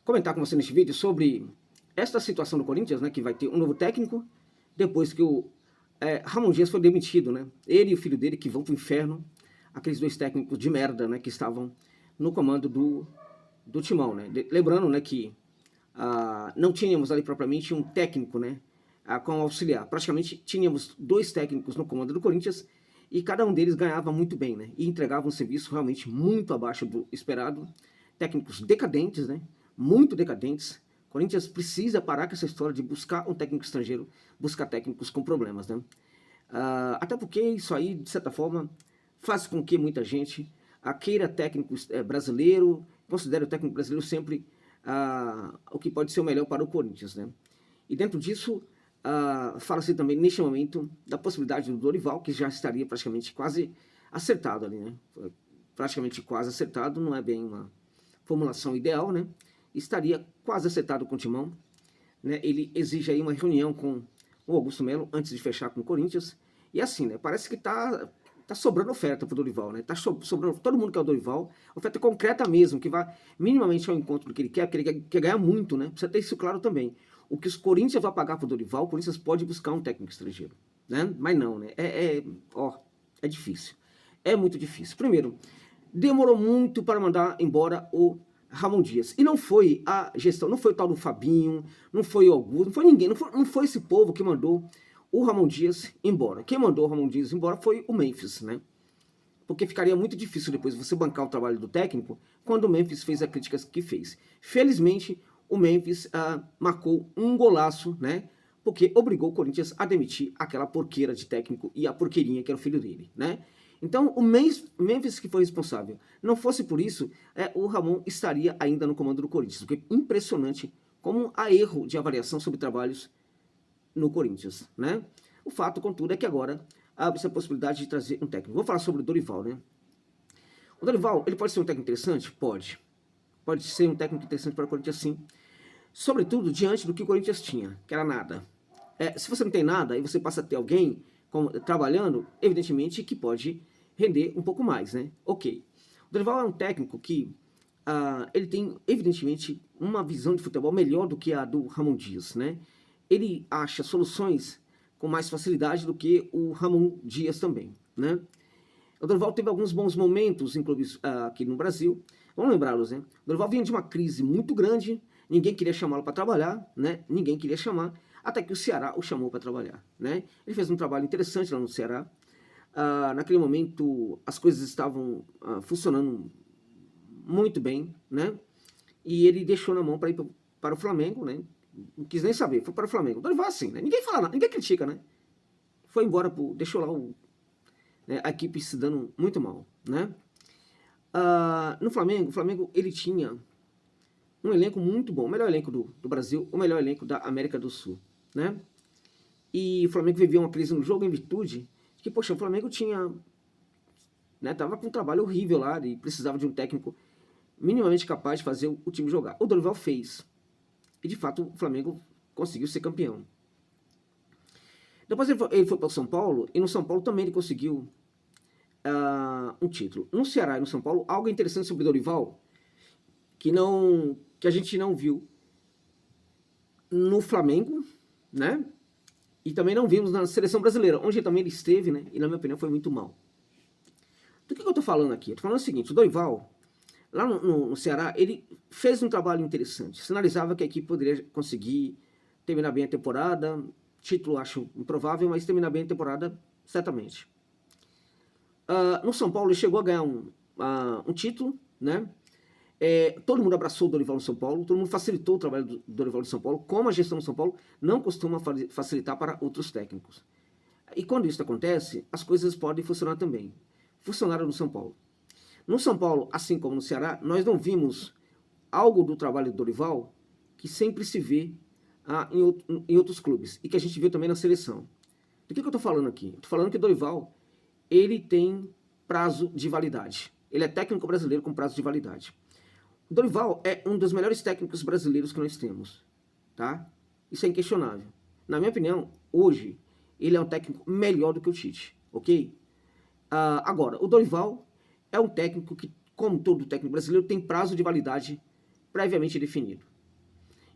comentar com você neste vídeo sobre esta situação do Corinthians, né, que vai ter um novo técnico, depois que o Ramon Dias foi demitido, né? Ele e o filho dele que vão pro inferno, aqueles dois técnicos de merda, né, que estavam no comando do timão, né? Lembrando, né, que não tínhamos ali propriamente um técnico, né, como auxiliar. Praticamente tínhamos dois técnicos no comando do Corinthians e cada um deles ganhava muito bem, né? E entregava um serviço realmente muito abaixo do esperado. Técnicos decadentes, né? Muito decadentes. O Corinthians precisa parar com essa história de buscar um técnico estrangeiro, buscar técnicos com problemas, né? Até porque isso aí, de certa forma, faz com que muita gente queira técnico brasileiro, considere o técnico brasileiro sempre o que pode ser o melhor para o Corinthians, né? E dentro disso, fala-se também, neste momento, da possibilidade do Dorival, que já estaria praticamente quase acertado ali, né? Praticamente quase acertado, não é bem uma formulação ideal, né? Estaria quase acertado com o Timão, né? Ele exige aí uma reunião com o Augusto Melo antes de fechar com o Corinthians. E assim, né? Parece que tá sobrando oferta pro Dorival, né? Tá sobrando, todo mundo quer o Dorival, oferta concreta mesmo, que vai minimamente ao encontro do que ele quer, porque ele quer ganhar muito, né? Precisa ter isso claro também. O que os Corinthians vai pagar pro Dorival, o Corinthians pode buscar um técnico estrangeiro, né? Mas não, né? É difícil. É muito difícil. Primeiro, demorou muito para mandar embora o Ramon Dias. E não foi a gestão, não foi o tal do Fabinho, não foi o Augusto, não foi ninguém, não foi esse povo que mandou o Ramon Dias embora. Quem mandou o Ramon Dias embora foi o Memphis, né? Porque ficaria muito difícil depois você bancar o trabalho do técnico quando o Memphis fez as críticas que fez. Felizmente, o Memphis marcou um golaço, né? Porque obrigou o Corinthians a demitir aquela porqueira de técnico e a porqueirinha que era o filho dele, né? Então, o Memphis que foi responsável. Não fosse por isso, o Ramon estaria ainda no comando do Corinthians. Porque é impressionante como há erro de avaliação sobre trabalhos no Corinthians, né? O fato, contudo, é que agora abre-se a possibilidade de trazer um técnico. Vou falar sobre o Dorival, né? O Dorival, ele pode ser um técnico interessante? Pode. Pode ser um técnico interessante para o Corinthians, sim. Sobretudo diante do que o Corinthians tinha, que era nada. Se você não tem nada e você passa a ter alguém trabalhando, evidentemente que pode render um pouco mais, né? Ok. O Dorival é um técnico que ele tem, evidentemente, uma visão de futebol melhor do que a do Ramon Dias, né? Ele acha soluções com mais facilidade do que o Ramon Dias também, né? O Dorival teve alguns bons momentos em clubes aqui no Brasil. Vamos lembrá-los, né? O Dorival vinha de uma crise muito grande, ninguém queria chamá-lo para trabalhar, né? Ninguém queria chamar, até que o Ceará o chamou para trabalhar, né? Ele fez um trabalho interessante lá no Ceará. Naquele momento, as coisas estavam funcionando muito bem, né? E ele deixou na mão para ir para o Flamengo, né? Não quis nem saber, foi para o Flamengo. O Dorival assim, né? Ninguém fala nada, ninguém critica, né? Foi embora, deixou lá a equipe se dando muito mal, né? No Flamengo, o Flamengo ele tinha um elenco muito bom, o melhor elenco do Brasil, o melhor elenco da América do Sul, né? E o Flamengo vivia uma crise no jogo em virtude de que, poxa, o Flamengo tinha, né, tava com um trabalho horrível lá e precisava de um técnico minimamente capaz de fazer o time jogar. O Dorival fez. E de fato o Flamengo conseguiu ser campeão. Depois ele foi para o São Paulo, e no São Paulo também ele conseguiu um título. No Ceará e no São Paulo, algo interessante sobre o Dorival, que a gente não viu no Flamengo, né? E também não vimos na seleção brasileira, onde também ele esteve, né? E na minha opinião foi muito mal. Do que eu tô falando aqui? Eu tô falando o seguinte, o Dorival, lá no Ceará, ele fez um trabalho interessante. Sinalizava que a equipe poderia conseguir terminar bem a temporada. Título acho improvável, mas terminar bem a temporada, certamente. No São Paulo, ele chegou a ganhar um título, né? Todo mundo abraçou o Dorival no São Paulo, todo mundo facilitou o trabalho do Dorival no São Paulo, como a gestão do São Paulo não costuma facilitar para outros técnicos. E quando isso acontece, as coisas podem funcionar também. Funcionaram no São Paulo. No São Paulo, assim como no Ceará, nós não vimos algo do trabalho do Dorival que sempre se vê em outros clubes e que a gente viu também na seleção. Do que eu estou falando aqui? Estou falando que o Dorival, ele tem prazo de validade. Ele é técnico brasileiro com prazo de validade. O Dorival é um dos melhores técnicos brasileiros que nós temos, tá? Isso é inquestionável. Na minha opinião, hoje, ele é um técnico melhor do que o Tite, ok? Agora, o Dorival é um técnico que, como todo técnico brasileiro, tem prazo de validade previamente definido.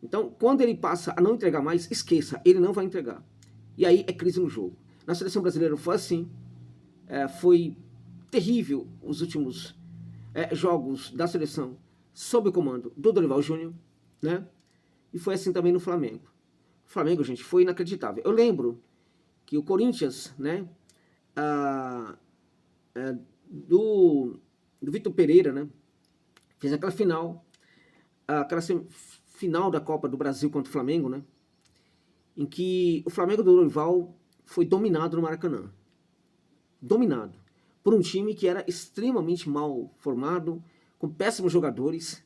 Então, quando ele passa a não entregar mais, esqueça, ele não vai entregar. E aí é crise no jogo. Na seleção brasileira foi assim, foi terrível os últimos jogos da seleção sob o comando do Dorival Júnior, né? E foi assim também no Flamengo. O Flamengo, gente, foi inacreditável. Eu lembro que o Corinthians, né, do Vitor Pereira, né, fez aquela final da Copa do Brasil contra o Flamengo, né, em que o Flamengo do Dorival foi dominado no Maracanã. Dominado por um time que era extremamente mal formado, com péssimos jogadores,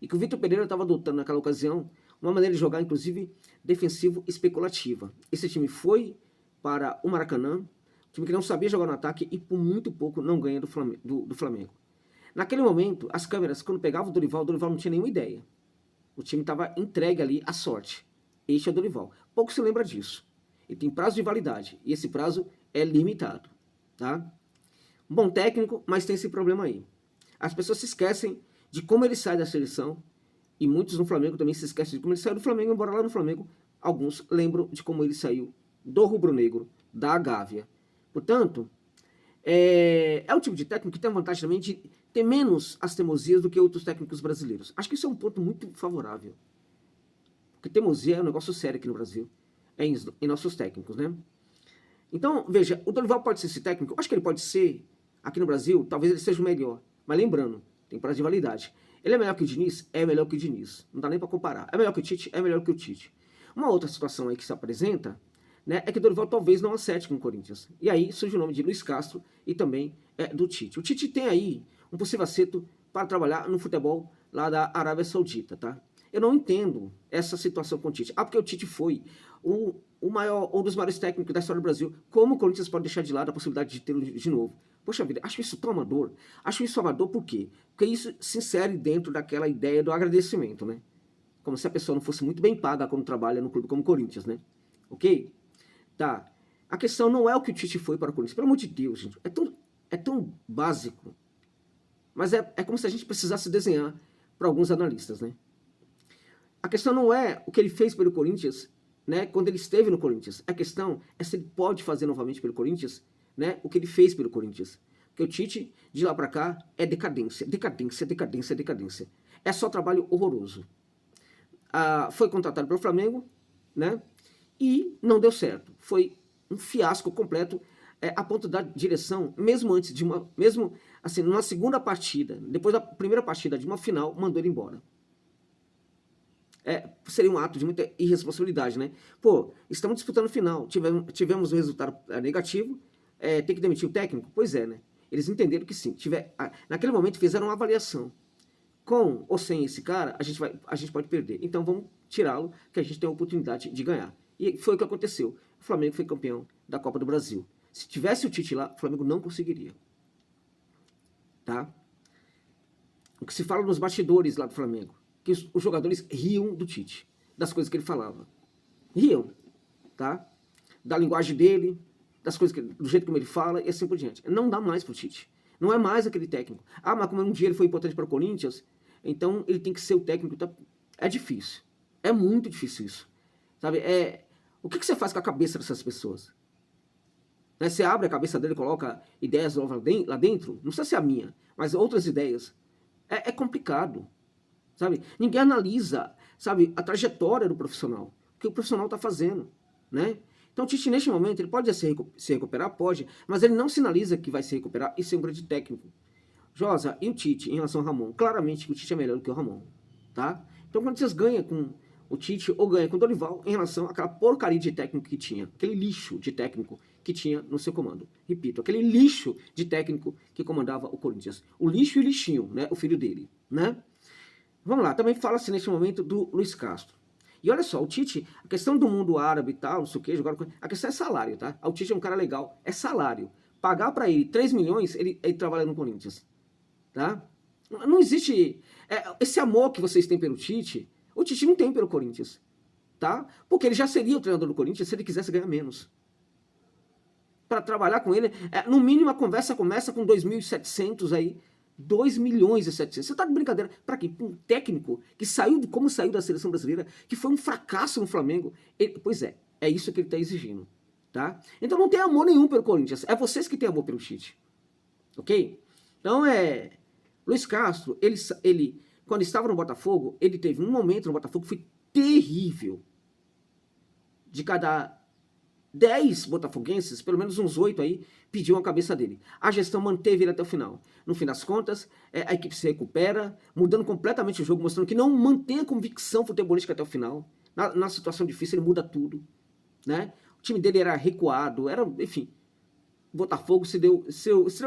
e que o Vitor Pereira estava adotando naquela ocasião uma maneira de jogar, inclusive, defensivo especulativa. Esse time foi para o Maracanã, time que não sabia jogar no ataque e por muito pouco não ganha do Flamengo. Naquele momento, as câmeras, quando pegavam o Dorival não tinha nenhuma ideia. O time estava entregue ali à sorte. Este é o Dorival. Pouco se lembra disso. Ele tem prazo de validade e esse prazo é limitado. Tá? Um bom técnico, mas tem esse problema aí. As pessoas se esquecem de como ele sai da seleção e muitos no Flamengo também se esquecem de como ele saiu do Flamengo, embora lá no Flamengo alguns lembram de como ele saiu do rubro-negro, da Gávea. Portanto, é o tipo de técnico que tem a vantagem também de ter menos as teimosias do que outros técnicos brasileiros. Acho que isso é um ponto muito favorável. Porque teimosia é um negócio sério aqui no Brasil, em nossos técnicos, né? Então, veja, o Dorival pode ser esse técnico? Eu acho que ele pode ser, aqui no Brasil, talvez ele seja o melhor. Mas lembrando, tem prazo de validade. Ele é melhor que o Diniz? É melhor que o Diniz. Não dá nem para comparar. É melhor que o Tite? É melhor que o Tite. Uma outra situação aí que se apresenta, né, é que o Dorival talvez não acerte com o Corinthians. E aí surge o nome de Luiz Castro e também do Tite. O Tite tem aí um possível acerto para trabalhar no futebol lá da Arábia Saudita, tá? Eu não entendo essa situação com o Tite. Porque o Tite foi um dos maiores técnicos da história do Brasil. Como o Corinthians pode deixar de lado a possibilidade de tê-lo de novo? Poxa vida, acho isso tão amador. Acho isso amador por quê? Porque isso se insere dentro daquela ideia do agradecimento, né? Como se a pessoa não fosse muito bem paga quando trabalha no clube como o Corinthians, né? Ok? Tá. A questão não é o que o Tite foi para o Corinthians. Pelo amor de Deus, gente. É tão básico. Mas é como se a gente precisasse desenhar para alguns analistas, né? A questão não é o que ele fez pelo Corinthians, né, quando ele esteve no Corinthians. A questão é se ele pode fazer novamente pelo Corinthians, né, o que ele fez pelo Corinthians. Porque o Tite, de lá para cá, é decadência, decadência, decadência, decadência. É só trabalho horroroso. Foi contratado pelo Flamengo, né, e não deu certo. Foi um fiasco completo, a ponto da direção, mesmo antes de mesmo assim, numa segunda partida, depois da primeira partida de uma final, mandou ele embora. Seria um ato de muita irresponsabilidade, né? Pô, estamos disputando final, tivemos um resultado negativo, tem que demitir o técnico? Pois é, né? Eles entenderam que sim. Naquele momento fizeram uma avaliação. Com ou sem esse cara, a gente pode perder. Então vamos tirá-lo, que a gente tem a oportunidade de ganhar. E foi o que aconteceu. O Flamengo foi campeão da Copa do Brasil. Se tivesse o Tite lá, o Flamengo não conseguiria. Tá? O que se fala nos bastidores lá do Flamengo, que os jogadores riam do Tite, das coisas que ele falava. Riam, tá? Da linguagem dele, das coisas do jeito como ele fala e assim por diante. Não dá mais pro Tite. Não é mais aquele técnico. Mas como um dia ele foi importante para o Corinthians, então ele tem que ser o técnico. Tá? É difícil. É muito difícil isso. Sabe? O que você faz com a cabeça dessas pessoas? Né? Você abre a cabeça dele e coloca ideias novas lá dentro? Não precisa ser a minha, mas outras ideias. É complicado. Sabe? Ninguém analisa, sabe, a trajetória do profissional, o que o profissional está fazendo, né? Então o Tite, neste momento, ele pode se recuperar? Pode, mas ele não sinaliza que vai se recuperar e ser um grande técnico. Josa, e o Tite em relação ao Ramon? Claramente que o Tite é melhor do que o Ramon, tá? Então quando vocês ganham com o Tite ou ganham com o Dorival em relação àquela porcaria de técnico que tinha, aquele lixo de técnico que tinha no seu comando. Repito, aquele lixo de técnico que comandava o Corinthians. O lixo e o lixinho, né? O filho dele, né? Vamos lá, também fala-se neste momento do Luiz Castro. E olha só, o Tite, a questão do mundo árabe e tal, não sei o que, a questão é salário, tá? O Tite é um cara legal, é salário. Pagar para ele 3 milhões, ele trabalha no Corinthians, tá? Não existe esse amor que vocês têm pelo Tite, o Tite não tem pelo Corinthians, tá? Porque ele já seria o treinador do Corinthians se ele quisesse ganhar menos. Para trabalhar com ele, no mínimo a conversa começa com 2.700 aí, 2.700.000. Você tá de brincadeira? Para quê? Um técnico que saiu, como saiu da seleção brasileira, que foi um fracasso no Flamengo. Pois é isso que ele está exigindo, tá? Então não tem amor nenhum pelo Corinthians. É vocês que têm amor pelo Tite, ok? Então Luiz Castro, ele quando estava no Botafogo, ele teve um momento no Botafogo que foi terrível. De cada 10 botafoguenses, pelo menos uns 8 aí, pediam a cabeça dele. A gestão manteve ele até o final. No fim das contas, a equipe se recupera, mudando completamente o jogo, mostrando que não mantém a convicção futebolística até o final. Na situação difícil, ele muda tudo, né? O time dele era recuado, enfim. O Botafogo se deu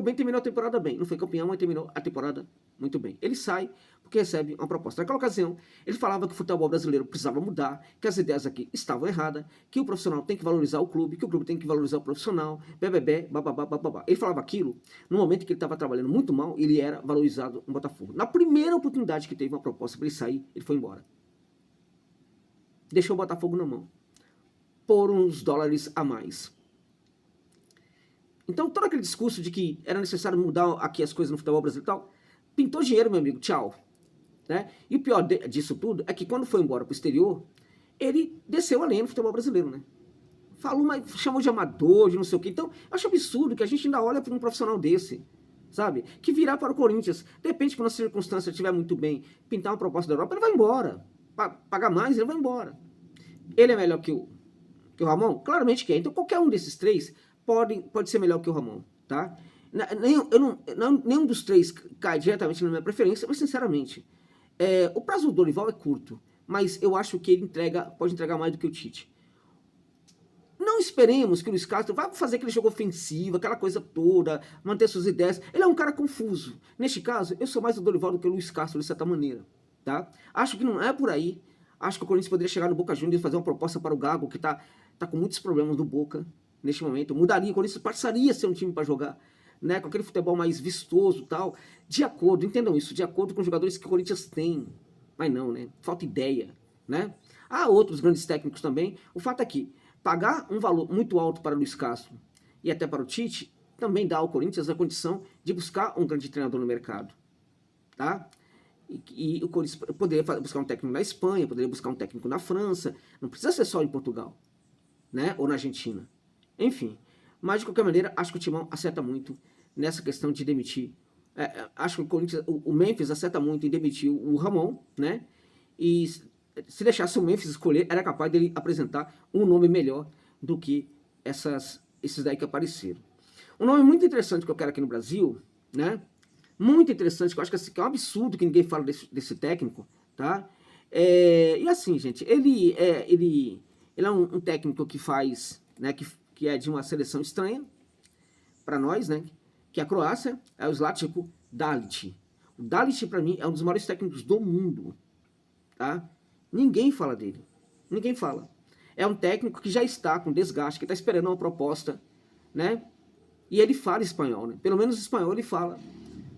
bem, terminou a temporada bem. Não foi campeão, mas terminou a temporada muito bem. Ele sai porque recebe uma proposta. Naquela ocasião, ele falava que o futebol brasileiro precisava mudar, que as ideias aqui estavam erradas, que o profissional tem que valorizar o clube, que o clube tem que valorizar o profissional, bababá, bababá. Ele falava aquilo no momento que ele estava trabalhando muito mal, ele era valorizado no Botafogo. Na primeira oportunidade que teve uma proposta para ele sair, ele foi embora. Deixou o Botafogo na mão. Por uns dólares a mais. Então, todo aquele discurso de que era necessário mudar aqui as coisas no futebol brasileiro e tal, pintou dinheiro, meu amigo, tchau. Né? E o pior disso tudo é que quando foi embora pro exterior, ele desceu a lenha no futebol brasileiro, né? Falou, mas chamou de amador, de não sei o quê. Então, eu acho absurdo que a gente ainda olha para um profissional desse, sabe? Que virar para o Corinthians, de repente, quando a circunstância estiver muito bem, pintar uma proposta da Europa, ele vai embora. Pagar mais, ele vai embora. Ele é melhor que o Ramon? Claramente que é. Então, qualquer um desses três pode ser melhor que o Ramon, tá? Nenhum dos três cai diretamente na minha preferência, mas sinceramente, o prazo do Dorival é curto, mas eu acho que ele pode entregar mais do que o Tite. Não esperemos que o Luiz Castro vá fazer aquele jogo ofensivo, aquela coisa toda, manter suas ideias. Ele é um cara confuso. Neste caso, eu sou mais o Dorival do que o Luiz Castro, de certa maneira, tá? Acho que não é por aí. Acho que o Corinthians poderia chegar no Boca Juniors e fazer uma proposta para o Gago, que tá com muitos problemas no Boca neste momento. Mudaria, o Corinthians passaria a ser um time para jogar, né, com aquele futebol mais vistoso e tal, de acordo, entendam isso, de acordo com os jogadores que o Corinthians tem. Mas não, né? Falta ideia, né? Há outros grandes técnicos também. O fato é que pagar um valor muito alto para o Luiz Castro e até para o Tite também dá ao Corinthians a condição de buscar um grande treinador no mercado, tá? E o Corinthians poderia buscar um técnico na Espanha, poderia buscar um técnico na França, não precisa ser só em Portugal, né? Ou na Argentina. Enfim, mas de qualquer maneira, acho que o Timão acerta muito nessa questão de demitir. Acho que o Corinthians, o Memphis acerta muito em demitir o Ramon, né? E se deixasse o Memphis escolher, era capaz dele apresentar um nome melhor do que esses daí que apareceram. Um nome muito interessante que eu quero aqui no Brasil, né? Muito interessante, que eu acho que é um absurdo que ninguém fala desse técnico, tá? E assim, gente, ele é um técnico que faz, né? Que é de uma seleção estranha para nós, né? Que é a Croácia, é o Zlatko Dalic. O Dalic, para mim, é um dos maiores técnicos do mundo, tá? Ninguém fala dele. Ninguém fala. É um técnico que já está com desgaste, que está esperando uma proposta, né? E ele fala espanhol, né? Pelo menos espanhol ele fala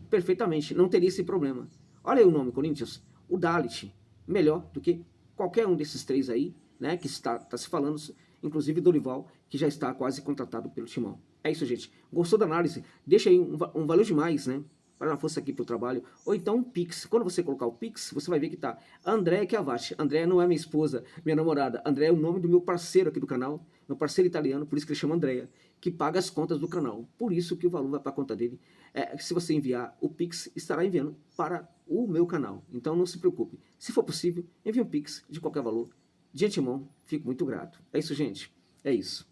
perfeitamente. Não teria esse problema. Olha aí o nome, Corinthians. O Dalic. Melhor do que qualquer um desses três aí, né? Que está se falando, inclusive Dorival, que já está quase contratado pelo Timão. É isso, gente. Gostou da análise? Deixa aí um valeu demais, né? Para dar força aqui pro trabalho. Ou então um Pix. Quando você colocar o Pix, você vai ver que tá Andréa Chiavati. Andréa não é minha esposa, minha namorada. Andréa é o nome do meu parceiro aqui do canal. Meu parceiro italiano, por isso que ele chama Andréa. Que paga as contas do canal. Por isso que o valor vai para a conta dele. Se você enviar o Pix, estará enviando para o meu canal. Então não se preocupe. Se for possível, envie um Pix de qualquer valor. De antemão, fico muito grato. É isso, gente. É isso.